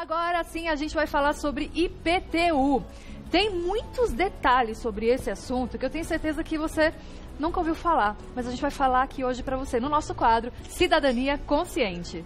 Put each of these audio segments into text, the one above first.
Agora sim a gente vai falar sobre IPTU. Tem muitos detalhes sobre esse assunto que eu tenho certeza que você nunca ouviu falar, mas a gente vai falar aqui hoje para você no nosso quadro Cidadania Consciente.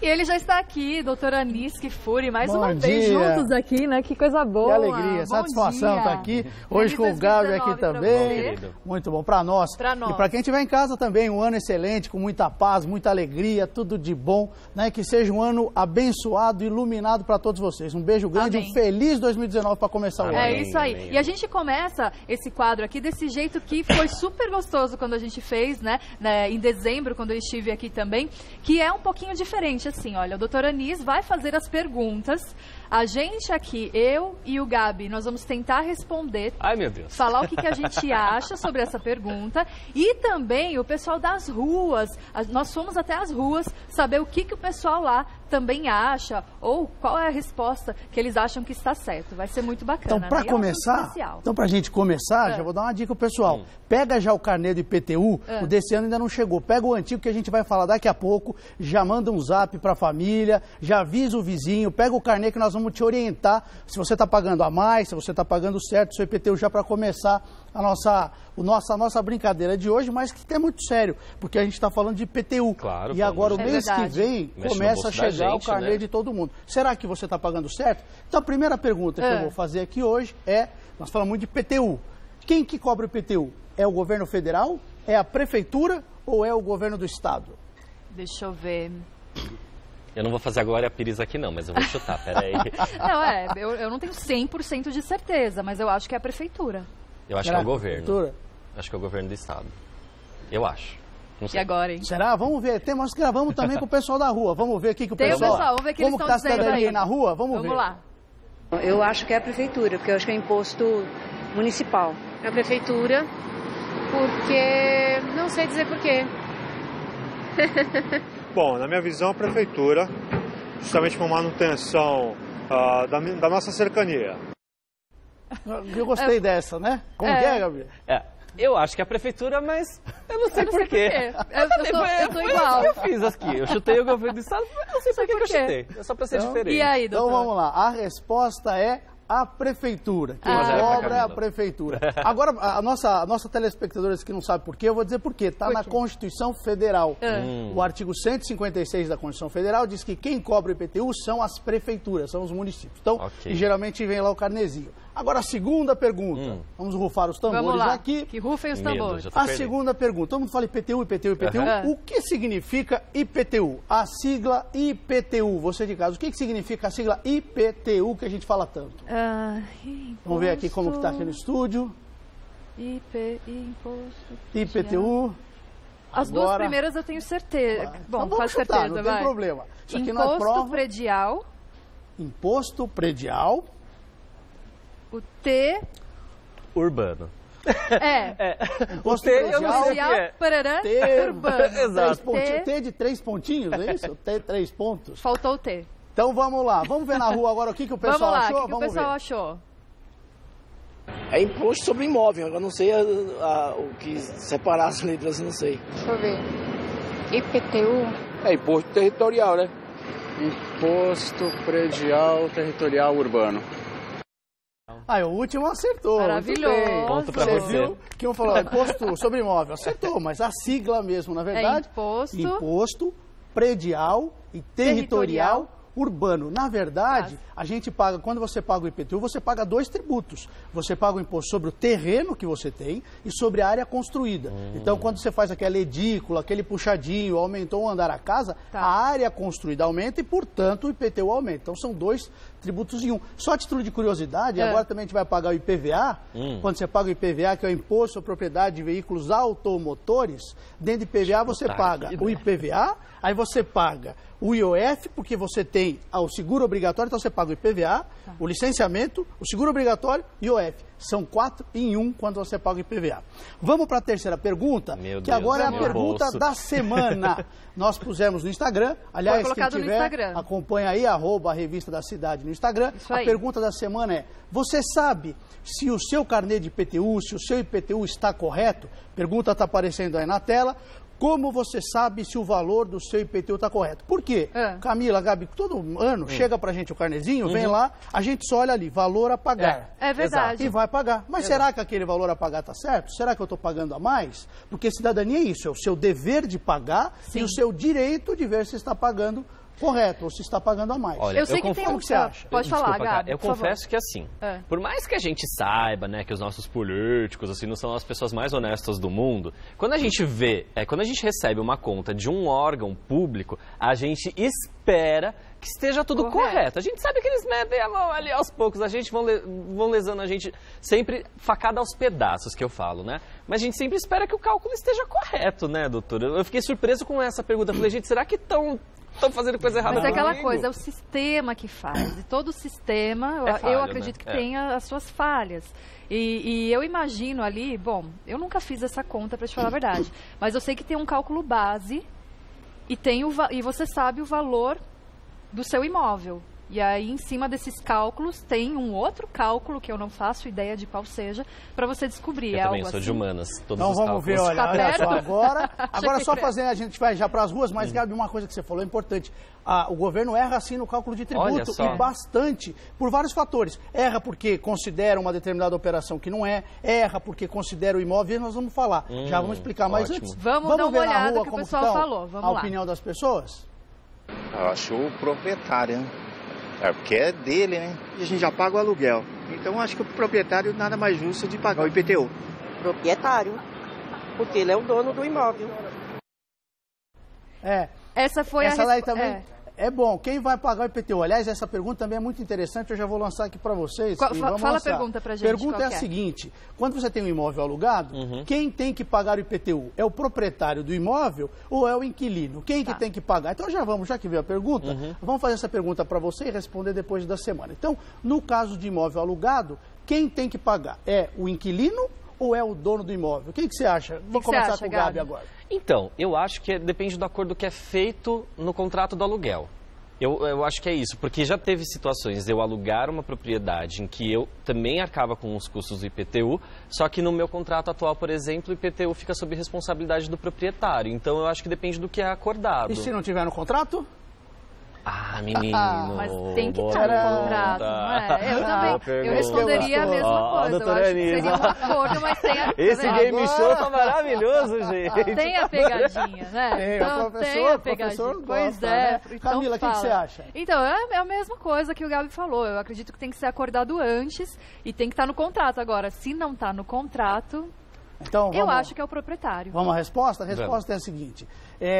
E ele já está aqui, doutora Anis Kfouri, mais uma vez juntos aqui, né? Que coisa boa. Que alegria, satisfação estar aqui. Hoje com o Gabi aqui também. Muito bom para nós. E para quem estiver em casa também, um ano excelente, com muita paz, muita alegria, tudo de bom, né? Que seja um ano abençoado, iluminado para todos vocês. Um beijo grande, um feliz 2019 para começar o ano. É isso aí. Amém. E a gente começa esse quadro aqui desse jeito que foi super gostoso quando a gente fez, né? Em dezembro, quando eu estive aqui também, que é um pouquinho diferente. Assim, olha, o doutor Anis vai fazer as perguntas. A gente aqui, eu e o Gabi, nós vamos tentar responder. Ai, meu Deus. Falar o que a gente acha sobre essa pergunta. E também o pessoal das ruas. Nós fomos até as ruas saber o que o pessoal lá também acha. Ou qual é a resposta que eles acham que está certo. Vai ser muito bacana. Então, para começar, pra gente começar, já vou dar uma dica pro pessoal. Pega já o carnê do IPTU, o desse ano ainda não chegou. Pega o antigo que a gente vai falar daqui a pouco. Já manda um zap pra família, já avisa o vizinho, pega o carnê que nós vamos te orientar se você está pagando a mais, se você está pagando certo, seu IPTU já para começar a nossa brincadeira de hoje, mas que é muito sério, porque a gente está falando de IPTU. Claro, e agora o mês que vem começa a chegar o carnê de todo mundo. Será que você está pagando certo? Então a primeira pergunta que eu vou fazer aqui hoje é, nós falamos muito de IPTU. Quem que cobra o IPTU? É o governo federal? É a prefeitura ou é o governo do estado? Deixa eu ver. Eu não vou fazer agora a Pires aqui não, mas eu vou chutar, peraí. Não, eu não tenho 100% de certeza, mas eu acho que é a prefeitura. Eu acho que é o governo. Acho que é o governo do estado. Eu acho. Não sei. E agora, hein? Será? Vamos ver. Nós gravamos também com o pessoal da rua. Vamos ver o que o pessoal... Vamos ver o que eles estão dizendo aí. Como está a cidadania na rua? Vamos ver. Vamos lá. Eu acho que é a prefeitura, porque eu acho que é imposto municipal. É a prefeitura, porque... não sei dizer por quê. Bom, na minha visão, a prefeitura, justamente por manutenção da nossa cercania. Eu gostei dessa, né? Como que é, Gabriel? Eu acho que é a prefeitura, mas eu não sei por quê. Eu tô igual. Eu fiz aqui, eu chutei o governo do estado, mas não sei por que eu chutei. É só para ser diferente. E aí, doutor? Então vamos lá, a resposta é a prefeitura. Quem cobra é a prefeitura. Agora, a nossa telespectadora que não sabe por quê, eu vou dizer por quê. Está na Constituição Federal. O artigo 156 da Constituição Federal diz que quem cobra o IPTU são as prefeituras, são os municípios. Então, e geralmente vem lá o carnezinho. Agora, a segunda pergunta. Vamos rufar os tambores aqui. Que rufem os tambores. A segunda pergunta. Todo mundo fala IPTU, IPTU, IPTU. O que significa IPTU? A sigla IPTU. Você de casa, o que significa a sigla IPTU que a gente fala tanto? Vamos ver aqui como que está aqui no estúdio. Imposto. IPTU. As duas primeiras eu tenho certeza. Bom, quase certeza, não tem problema. Isso aqui não é prova. Imposto predial. Imposto predial. O T... Urbano. O T, eu não sei o que é. T urbano. Exato. T de 3 pontinhos, é isso? T 3 pontos. Faltou o T. Então vamos lá, vamos ver na rua agora o que o pessoal achou? Vamos lá, o que o pessoal achou? É imposto sobre imóvel, eu não sei o que separar as letras, não sei. Deixa eu ver. IPTU? É imposto territorial, né? Imposto predial territorial urbano. O último acertou. Maravilhoso. Ponto pra você. Viu? Que eu falou, imposto sobre imóvel. Acertou, mas a sigla mesmo, na verdade. Imposto predial e territorial urbano. Na verdade, a gente paga, quando você paga o IPTU, você paga 2 tributos. Você paga o imposto sobre o terreno que você tem e sobre a área construída. Então, quando você faz aquela edícula, aquele puxadinho, aumentou um andar a casa, a área construída aumenta e, portanto, o IPTU aumenta. Então, são 2 tributos em um. Só a título de curiosidade, agora também a gente vai pagar o IPVA. Quando você paga o IPVA, que é o Imposto sobre Propriedade de Veículos Automotores, dentro do IPVA você paga o IPVA, aí você paga o IOF, porque você tem o seguro obrigatório, então você paga o IPVA, o licenciamento, o seguro obrigatório e o IOF. São 4 em 1 quando você paga o IPVA. Vamos para a terceira pergunta, que agora é a pergunta da semana. Nós pusemos no Instagram, aliás, quem tiver, acompanha aí, @ Revista da Cidade no Instagram. A pergunta da semana é, você sabe se o seu carnê de IPTU, se o seu IPTU está correto? Pergunta está aparecendo aí na tela. Como você sabe se o valor do seu IPTU está correto? Por quê? Camila, Gabi, todo ano chega pra gente o carnezinho, vem lá, a gente só olha ali, valor a pagar. É verdade. E vai pagar. Mas será que aquele valor a pagar está certo? Será que eu estou pagando a mais? Porque cidadania é isso, é o seu dever de pagar e o seu direito de ver se está pagando correto, ou se está pagando a mais. Olha, eu sei que tem o que você acha? Pode falar, Gabi, eu confesso que assim, por mais que a gente saiba, né, que os nossos políticos, assim, não são as pessoas mais honestas do mundo, quando a gente quando a gente recebe uma conta de um órgão público, a gente espera que esteja tudo correto. A gente sabe que eles metem a mão ali aos poucos, a gente vão lesando a gente sempre facada aos pedaços, que eu falo, né? Mas a gente sempre espera que o cálculo esteja correto, né, doutora? Eu fiquei surpreso com essa pergunta. Eu falei, gente, será que estão fazendo coisa errada? Mas é aquela coisa, é o sistema que faz. E todo sistema, eu acredito que tenha as suas falhas. E eu imagino ali, bom, eu nunca fiz essa conta, para te falar a verdade, mas eu sei que tem um cálculo base e você sabe o valor do seu imóvel. E aí, em cima desses cálculos, tem um outro cálculo, que eu não faço ideia de qual seja, para você descobrir. Eu também sou de humanas, todos então os vamos cálculos. ver, olha só, agora só fazendo, a gente vai já para as ruas, mas Gabi, uma coisa que você falou é importante. O governo erra assim no cálculo de tributo, e bastante, por vários fatores. Erra porque considera uma determinada operação que não erra porque considera o imóvel, e nós vamos falar. Já vamos explicar, mas antes, vamos dar uma olhada no que o pessoal falou. Vamos lá. A opinião das pessoas? Eu acho o proprietário, né? Porque é dele, né? E a gente já paga o aluguel. Então acho que o proprietário nada mais justo de pagar o IPTU. Proprietário, porque ele é o dono do imóvel. Essa foi essa lei também é bom. Quem vai pagar o IPTU? Aliás, essa pergunta também é muito interessante, eu já vou lançar aqui para vocês. Fala a pergunta pra gente. A pergunta é a seguinte, quando você tem um imóvel alugado, quem tem que pagar o IPTU? É o proprietário do imóvel ou é o inquilino? Quem que tem que pagar? Então já que veio a pergunta, vamos fazer essa pergunta para você e responder depois da semana. Então, no caso de imóvel alugado, quem tem que pagar? É o inquilino ou é o dono do imóvel? O que você acha? Vou começar com o Gabi agora. Então, eu acho que depende do acordo que é feito no contrato do aluguel. Eu acho que é isso, porque já teve situações de eu alugar uma propriedade em que eu também arcava com os custos do IPTU, só que no meu contrato atual, por exemplo, o IPTU fica sob responsabilidade do proprietário. Então, eu acho que depende do que é acordado. E se não tiver no contrato? Ah, menino. Mas tem que estar no contrato, não é? Eu também. Eu responderia a mesma coisa. Eu acho que seria um acordo, mas tem a... Esse game show tá maravilhoso, gente. Tem a pegadinha, né? Tem a pegadinha. Pois é. Né? Então, Camila, o que você acha? Então, é a mesma coisa que o Gabi falou. Eu acredito que tem que ser acordado antes e tem que estar no contrato. Agora, se não está no contrato... Então, eu acho que é o proprietário. Vamos à resposta? A resposta é a seguinte.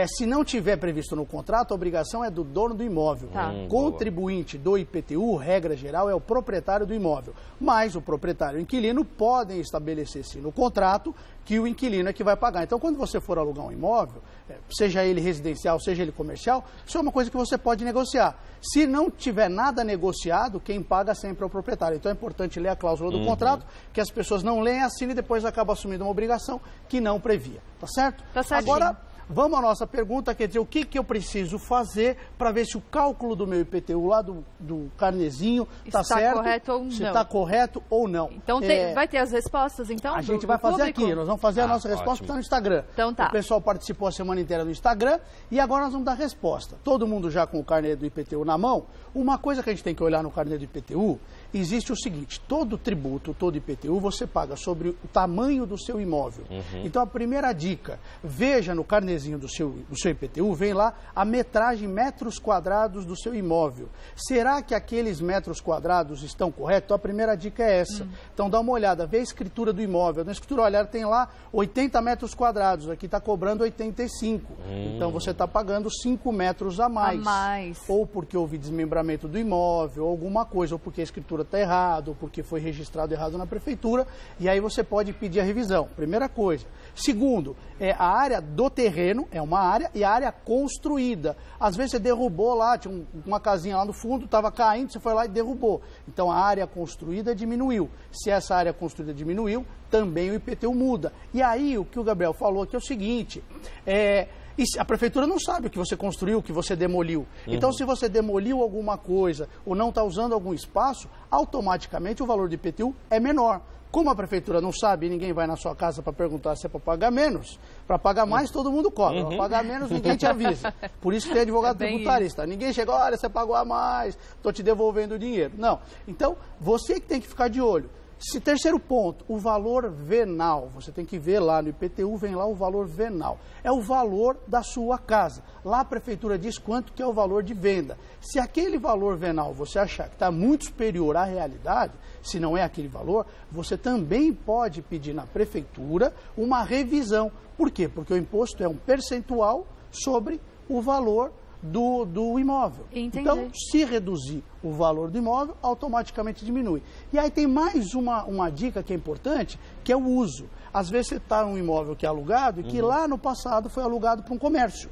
Se não tiver previsto no contrato, a obrigação é do dono do imóvel. Contribuinte do IPTU, regra geral, é o proprietário do imóvel. Mas o proprietário e o inquilino podem estabelecer, sim, no contrato, que o inquilino é que vai pagar. Então, quando você for alugar um imóvel, seja ele residencial, seja ele comercial, isso é uma coisa que você pode negociar. Se não tiver nada negociado, quem paga sempre é o proprietário. Então, é importante ler a cláusula do contrato, que as pessoas não leem, assinam e depois acabam assumindo uma obrigação que não previa. Tá certo? Tá certinho. Agora, vamos à nossa pergunta, quer dizer, o que eu preciso fazer para ver se o cálculo do meu IPTU lá do carnezinho está certo, correto ou não. Se está correto ou não. Então vai ter as respostas, então? A gente vai fazer aqui, nós vamos fazer a nossa resposta que está no Instagram. Então tá. O pessoal participou a semana inteira no Instagram e agora nós vamos dar resposta. Todo mundo já com o carnê do IPTU na mão. Uma coisa que a gente tem que olhar no carnê do IPTU, existe o seguinte, todo tributo, todo IPTU, você paga sobre o tamanho do seu imóvel. Então a primeira dica, veja no carnezinho do seu IPTU, vem lá a metragem metros quadrados do seu imóvel. Será que aqueles metros quadrados estão corretos? Então a primeira dica é essa. Então dá uma olhada, vê a escritura do imóvel. Na escritura, olha, tem lá 80 metros quadrados, aqui está cobrando 85. Então você está pagando 5 metros a mais. Ou porque houve desmembramento do imóvel, ou alguma coisa, ou porque a escritura está errada, ou porque foi registrado errado na prefeitura, e aí você pode pedir a revisão. Primeira coisa. Segundo, a área do terreno terreno, é uma área, e a área construída. Às vezes você derrubou lá, tinha uma casinha lá no fundo, estava caindo, você foi lá e derrubou. Então a área construída diminuiu. Se essa área construída diminuiu, também o IPTU muda. E aí o que o Gabriel falou aqui é o seguinte, a prefeitura não sabe o que você construiu, o que você demoliu. Então, se você demoliu alguma coisa ou não está usando algum espaço, automaticamente o valor do IPTU é menor. Como a prefeitura não sabe e ninguém vai na sua casa para perguntar se é para pagar menos, para pagar mais todo mundo cobra, para pagar menos ninguém te avisa. Por isso que tem advogado tributarista. Ninguém chega, olha, você pagou a mais, estou te devolvendo o dinheiro. Não. Então, você que tem que ficar de olho. Terceiro ponto, o valor venal. Você tem que ver lá no IPTU, vem lá o valor venal. É o valor da sua casa. Lá a prefeitura diz quanto que é o valor de venda. Se aquele valor venal você achar que está muito superior à realidade, se não é aquele valor, você também pode pedir na prefeitura uma revisão. Por quê? Porque o imposto é um percentual sobre o valor do imóvel. Entendi. Então, se reduzir o valor do imóvel, automaticamente diminui. E aí tem mais uma dica que é importante, que é o uso. Às vezes você está num imóvel que é alugado e que lá no passado foi alugado para um comércio.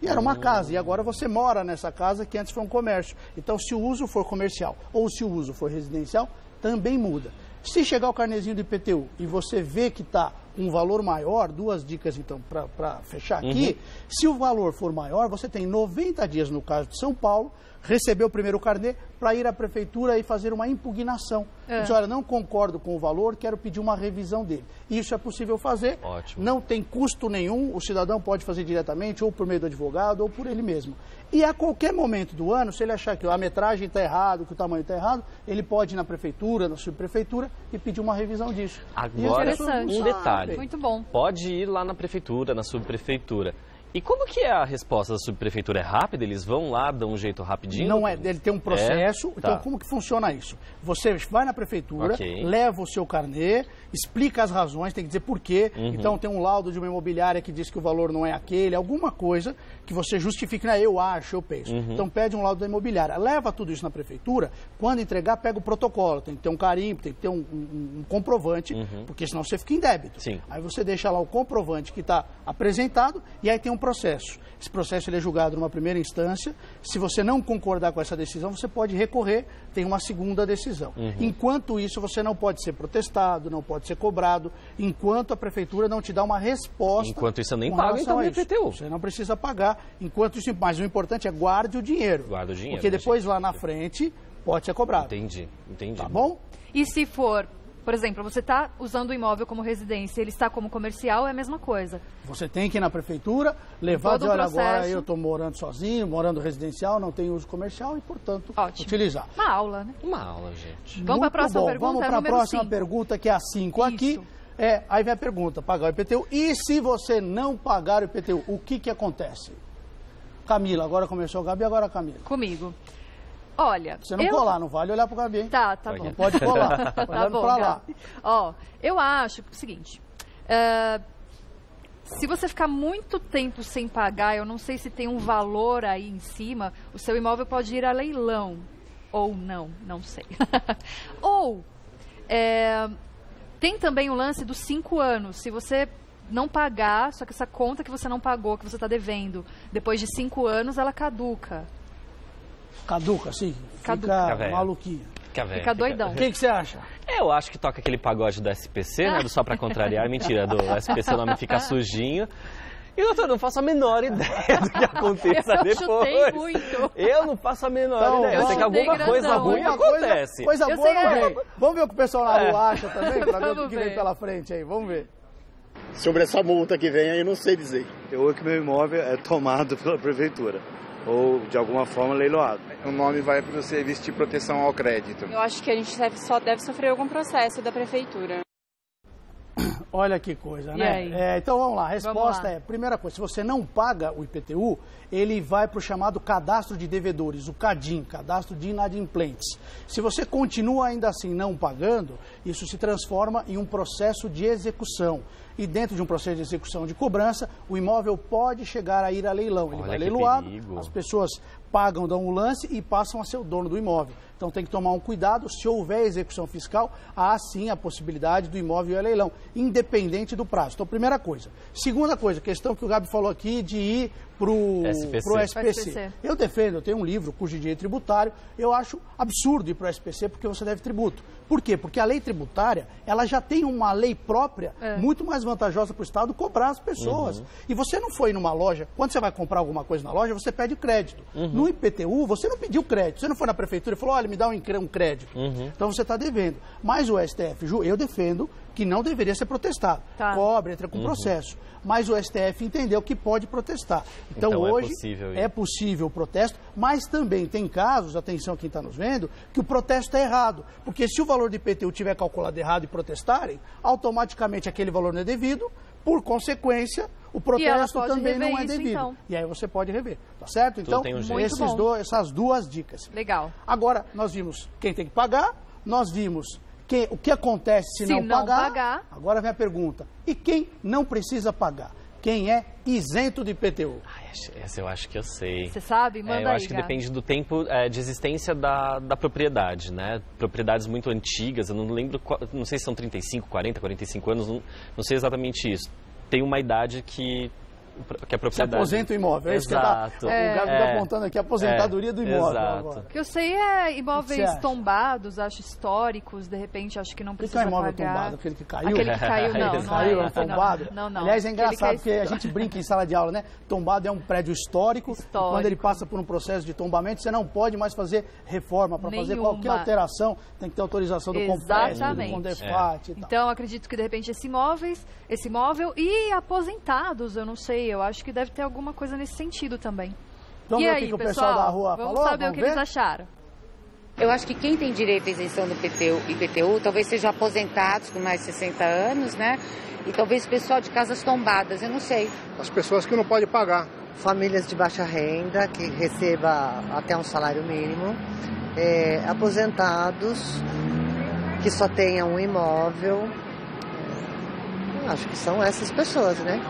E era uma casa, e agora você mora nessa casa que antes foi um comércio. Então, se o uso for comercial ou se o uso for residencial, também muda. Se chegar o carnezinho do IPTU e você vê que está um valor maior, duas dicas então para fechar aqui, se o valor for maior, você tem 90 dias no caso de São Paulo, receber o primeiro carnê para ir à prefeitura e fazer uma impugnação. Diz, olha, não concordo com o valor, quero pedir uma revisão dele. Isso é possível fazer, não tem custo nenhum, o cidadão pode fazer diretamente, ou por meio do advogado, ou por ele mesmo. E a qualquer momento do ano, se ele achar que a metragem está errada, que o tamanho está errado, ele pode ir na prefeitura, na subprefeitura, e pedir uma revisão disso. Agora, um detalhe. Muito bom. Pode ir lá na prefeitura, na subprefeitura. E como que é a resposta da subprefeitura? É rápida? Eles vão lá, dão um jeito rapidinho? Não é, ele tem um processo. Então, como que funciona isso? Você vai na prefeitura, leva o seu carnê, explica as razões, tem que dizer por quê. Então, tem um laudo de uma imobiliária que diz que o valor não é aquele, alguma coisa que você justifique, né? Eu acho, eu penso. Então, pede um laudo da imobiliária. Leva tudo isso na prefeitura, quando entregar, pega o protocolo. Tem que ter um carimbo, tem que ter um comprovante, porque senão você fica em débito. Aí você deixa lá o comprovante que está apresentado e aí tem um processo. Esse processo ele é julgado numa primeira instância. Se você não concordar com essa decisão, você pode recorrer, tem uma segunda decisão. Enquanto isso, você não pode ser protestado, não pode ser cobrado, enquanto a prefeitura não te dá uma resposta. Enquanto isso, eu nem pago, então, o IPTU. Você não precisa pagar. Enquanto isso, mas o importante é guarde o dinheiro. Guarda o dinheiro. Porque depois, lá na frente, pode ser cobrado. Entendi. Tá bom? E se for... Por exemplo, você está usando o imóvel como residência, ele está como comercial, é a mesma coisa. Você tem que ir na prefeitura, levar, dizer, olha, agora eu estou morando sozinho, morando residencial, não tenho uso comercial e, portanto, utilizar. Uma aula, né? Uma aula, gente. Vamos para a próxima pergunta. Vamos para a próxima pergunta, que é a 5 aqui. Aí vem a pergunta, pagar o IPTU. E se você não pagar o IPTU, o que acontece? Camila, agora começou o Gabi, agora a Camila. Comigo. Olha, você não colar, não vale olhar pro Gabi, hein? Tá bom. Não pode colar, olhando pra lá. Ó, eu acho o seguinte, se você ficar muito tempo sem pagar, eu não sei se tem um valor aí em cima, o seu imóvel pode ir a leilão, ou não sei. Ou, tem também o lance dos 5 anos, se você não pagar, só que essa conta que você não pagou, que você está devendo, depois de 5 anos, ela caduca. Caduca, sim. Fica maluquinha. Fica doidão. O que você acha? Eu acho que toca aquele pagode do SPC, né? Do Só Pra Contrariar. Mentira, do SPC o nome fica sujinho. E, doutor, eu não faço a menor ideia do que aconteça depois. Chutei muito. Eu não faço a menor ideia. Eu sei que alguma coisa ruim acontece. Coisa boa não vem. Vamos ver o que o pessoal na rua acha também, pra ver o que vem pela frente aí. Vamos ver. Sobre essa multa que vem aí, eu não sei dizer. Eu que meu imóvel é tomado pela prefeitura. Ou, de alguma forma, leiloado. O nome vai para o Serviço de Proteção ao Crédito. Eu acho que a gente só deve sofrer algum processo da prefeitura. Olha que coisa, né? Então vamos lá, a resposta é, primeira coisa, se você não paga o IPTU, ele vai para o chamado cadastro de devedores, o CADIM, cadastro de inadimplentes. Se você continua ainda assim não pagando, isso se transforma em um processo de execução. E dentro de um processo de execução de cobrança, o imóvel pode chegar a ir a leilão. Ele vai leiloado, as pessoas pagam, dão um lance e passam a ser o dono do imóvel. Então tem que tomar um cuidado, se houver execução fiscal, há sim a possibilidade do imóvel ir a leilão, independente do prazo. Então, primeira coisa. Segunda coisa, questão que o Gabi falou aqui de ir para o SPC. Eu defendo, eu tenho um livro, Curso de Direito Tributário, eu acho absurdo ir para o SPC porque você deve tributo. Por quê? Porque a lei tributária, ela já tem uma lei própria muito mais vantajosa para o Estado cobrar as pessoas. E você não foi numa loja, quando você vai comprar alguma coisa na loja, você pede crédito. No IPTU, você não pediu crédito. Você não foi na prefeitura e falou, olha, me dá um crédito. Então você está devendo. Mas o STF, eu defendo que não deveria ser protestado. Cobre, entra com processo. Mas o STF entendeu que pode protestar. Então hoje é possível o protesto, mas também tem casos, atenção quem está nos vendo, que o protesto é errado. Porque se o valor do IPTU tiver calculado errado e protestarem, automaticamente aquele valor não é devido, por consequência, o protesto também não é devido. Então. E aí você pode rever, tá certo? Então, essas duas dicas. Legal. Agora, nós vimos quem tem que pagar, nós vimos o que acontece se não pagar. Agora vem a pergunta, e quem não precisa pagar? Quem é isento de IPTU? Essa eu acho que eu sei. Você sabe? Manda aí, eu acho que depende do tempo de existência da propriedade, né? Propriedades muito antigas, eu não lembro, não sei se são 35, 40, 45 anos, não sei exatamente isso. Tem uma idade que a propriedade... Se aposenta o imóvel, é isso que tá, o Gabi está apontando aqui, a aposentadoria do imóvel agora. O que eu sei é imóveis tombados, acho históricos, de repente acho que não precisa pagar. O que é imóvel tombado? Aquele que caiu? Aquele que caiu, não. Caiu, é tombado? Não. Aliás, é engraçado, porque a gente brinca em sala de aula, né? Tombado é um prédio histórico. Quando ele passa por um processo de tombamento, você não pode mais fazer reforma. Para fazer qualquer alteração, tem que ter autorização do complexo, do Condefat e tal. Então, acredito que, de repente, esse imóvel e aposentados, eu não sei, eu acho que deve ter alguma coisa nesse sentido também. Então, e aí, o pessoal da rua vamos saber o que eles acharam. Eu acho que quem tem direito à isenção do IPTU talvez sejam aposentados com mais de 60 anos, né? E talvez o pessoal de casas tombadas, eu não sei. As pessoas que não podem pagar. Famílias de baixa renda, que receba até um salário mínimo. Aposentados, que só tenham um imóvel. Acho que são essas pessoas, né?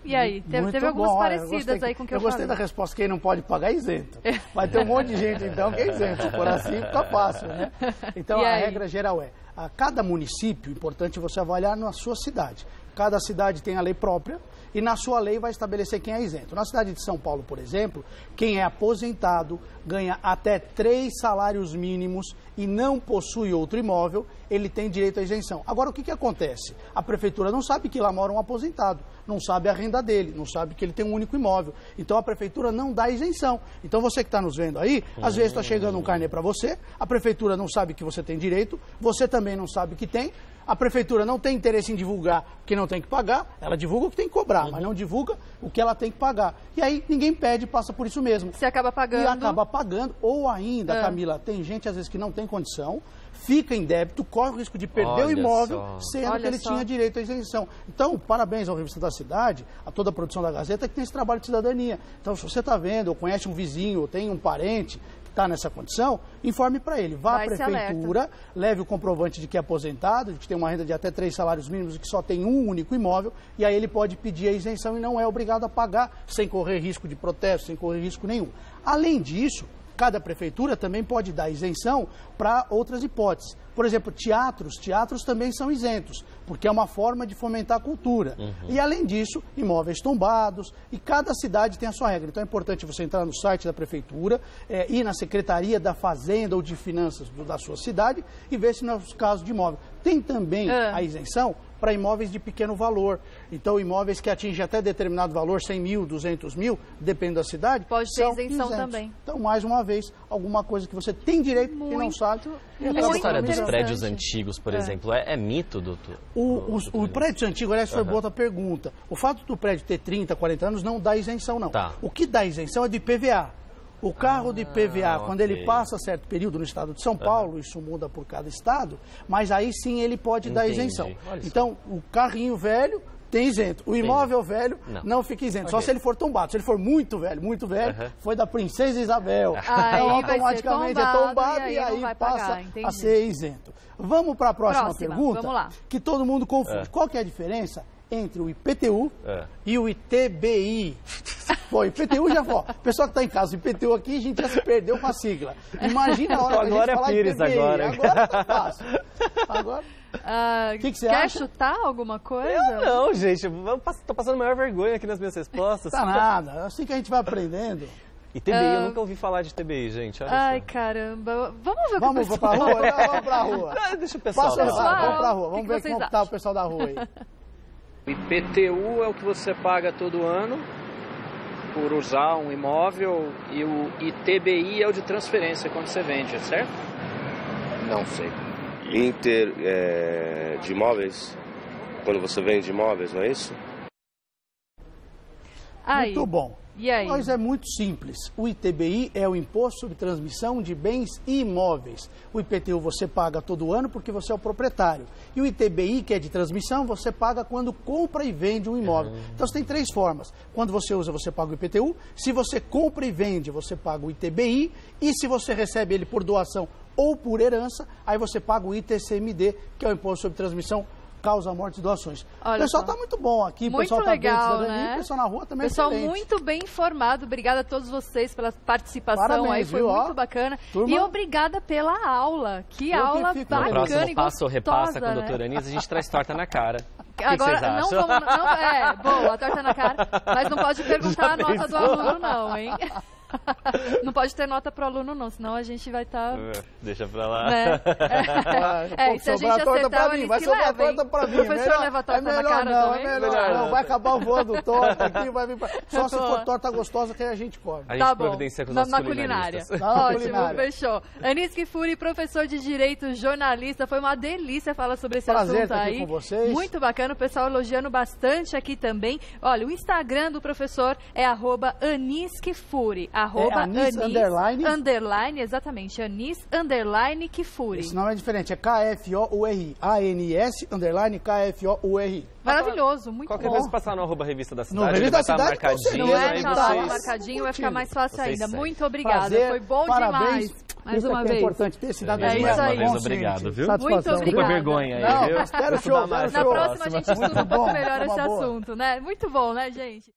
E aí, teve algumas parecidas aí com o que eu falei. Eu gostei da resposta, quem não pode pagar é isento. Vai ter um monte de gente, então, que é isento. Se for assim, fica fácil, né? Então, a regra geral é, a cada município, importante você avaliar na sua cidade. Cada cidade tem a lei própria e na sua lei vai estabelecer quem é isento. Na cidade de São Paulo, por exemplo, quem é aposentado ganha até 3 salários mínimos e não possui outro imóvel, ele tem direito à isenção. Agora, o que acontece? A prefeitura não sabe que lá mora um aposentado, não sabe a renda dele, não sabe que ele tem um único imóvel. Então, a prefeitura não dá isenção. Então, você que está nos vendo aí, às vezes está chegando um carnê para você, a prefeitura não sabe que você tem direito, você também não sabe que tem, a prefeitura não tem interesse em divulgar o que não tem que pagar, ela divulga o que tem que cobrar, mas não divulga o que ela tem que pagar. E aí ninguém pede, passa por isso mesmo. Você acaba pagando. E acaba pagando, ou ainda, Camila, tem gente às vezes que não tem condição, fica em débito, corre o risco de perder o imóvel, sendo que ele tinha direito à isenção. Então, parabéns ao Revista da Cidade, a toda a produção da Gazeta, que tem esse trabalho de cidadania. Então, se você está vendo, ou conhece um vizinho, ou tem um parente que está nessa condição, informe para ele. Vá à prefeitura, leve o comprovante de que é aposentado, de que tem uma renda de até 3 salários mínimos e que só tem um único imóvel, e aí ele pode pedir a isenção e não é obrigado a pagar, sem correr risco de protesto, sem correr risco nenhum. Além disso, cada prefeitura também pode dar isenção para outras hipóteses. Por exemplo, teatros também são isentos, porque é uma forma de fomentar a cultura. E, além disso, imóveis tombados, e cada cidade tem a sua regra. Então, é importante você entrar no site da prefeitura, ir na Secretaria da Fazenda ou de Finanças da sua cidade e ver se não é o caso de imóvel. Tem também a isenção para imóveis de pequeno valor. Então, imóveis que atingem até determinado valor, 100 mil, 200 mil, depende da cidade, pode ter isenção também. Então, mais uma vez, alguma coisa que você tem direito e não sabe. Essa história dos prédios antigos, por exemplo, é mito, doutor? O prédio antigo, aliás, foi boa outra pergunta. O fato do prédio ter 30, 40 anos não dá isenção, não. O que dá isenção é de IPVA. O carro de IPVA, quando ele passa certo período no estado de São Paulo, isso muda por cada estado, mas aí sim ele pode dar isenção. Então, o carrinho velho tem isento. O imóvel velho não fica isento. Só se ele for tombado. Se ele for muito velho, foi da Princesa Isabel. Então, automaticamente é tombado e aí passa a ser isento. Vamos para a próxima pergunta, vamos lá. Que todo mundo confunde. Qual que é a diferença entre o IPTU e o ITBI? Pô, IPTU já foi. O pessoal que está em casa, IPTU aqui, a gente já se perdeu com a sigla. Imagina a hora que a gente falar Pires IPVI. agora Tá fácil. Agora... que você quer acha? chutar alguma coisa? Eu não, gente. Tô passando a maior vergonha aqui nas minhas respostas. Tá nada. Assim que a gente vai aprendendo. E TBI, eu nunca ouvi falar de TBI, gente. Olha Ai, só. caramba. Vamos ver Vamos pra rua? Vamos pra rua. Deixa o pessoal. Vamos pra rua. Vamos ver como tá o pessoal da rua aí. O IPTU é o que você paga todo ano por usar um imóvel e o ITBI é o de transferência quando você vende, certo? Não sei. De imóveis, quando você vende imóveis, não é isso? Aí. Muito bom. E aí? Mas é muito simples. O ITBI é o Imposto sobre Transmissão de Bens Imóveis. O IPTU você paga todo ano porque você é o proprietário. E o ITBI, que é de transmissão, você paga quando compra e vende um imóvel. Então você tem 3 formas. Quando você usa, você paga o IPTU. Se você compra e vende, você paga o ITBI. E se você recebe ele por doação ou por herança, aí você paga o ITCMD, que é o Imposto sobre Transmissão, Causa, Morte e Doações. O pessoal está muito bom aqui, o pessoal está bem de cidadania, o pessoal na rua também é excelente. Pessoal muito bem informado, obrigada a todos vocês pela participação. Parabéns, aí, foi muito bacana. Turma... E obrigada pela aula, que aula bacana no próximo e passo ou repassa com a né? doutora Anisa, a gente traz torta na cara. Agora, não vamos, boa, a torta na cara, mas não pode perguntar a nota do aluno não, hein? Não pode ter nota pro aluno não, senão a gente vai estar... Deixa pra lá. Né? E se a gente acertar, vai sobrar torta pra mim. O professor leva a torta na cara também? É melhor não, vai acabar voando torta aqui, vai vir pra... Só se for torta gostosa que a gente come. A gente providencia com os nossos culinária. Ótimo, fechou. Anis Kfouri, professor de Direito, jornalista, foi uma delícia falar sobre esse assunto aí. Com vocês. Muito bacana, o pessoal elogiando bastante aqui também. Olha, o Instagram do professor é @Anis Kfouri. Anis underline, exatamente, Anis underline Kfouri. Esse nome é diferente, é KFOURI, ANS underline KFOURI. Maravilhoso, muito Qualquer bom. Qualquer vez passar na Revista da Cidade, no Revista da Cidade, marcadinho. Não é, tá lá marcadinho, vai ficar mais fácil ainda. Muito obrigada, foi bom demais. Mais uma vez. É importante ter cidadania. É isso aí. Mais uma vez, obrigado, viu? Muito obrigada. Vergonha aí, não, viu? Espero o show. Na próxima a gente estuda um pouco melhor esse assunto, né? Muito bom, né, gente?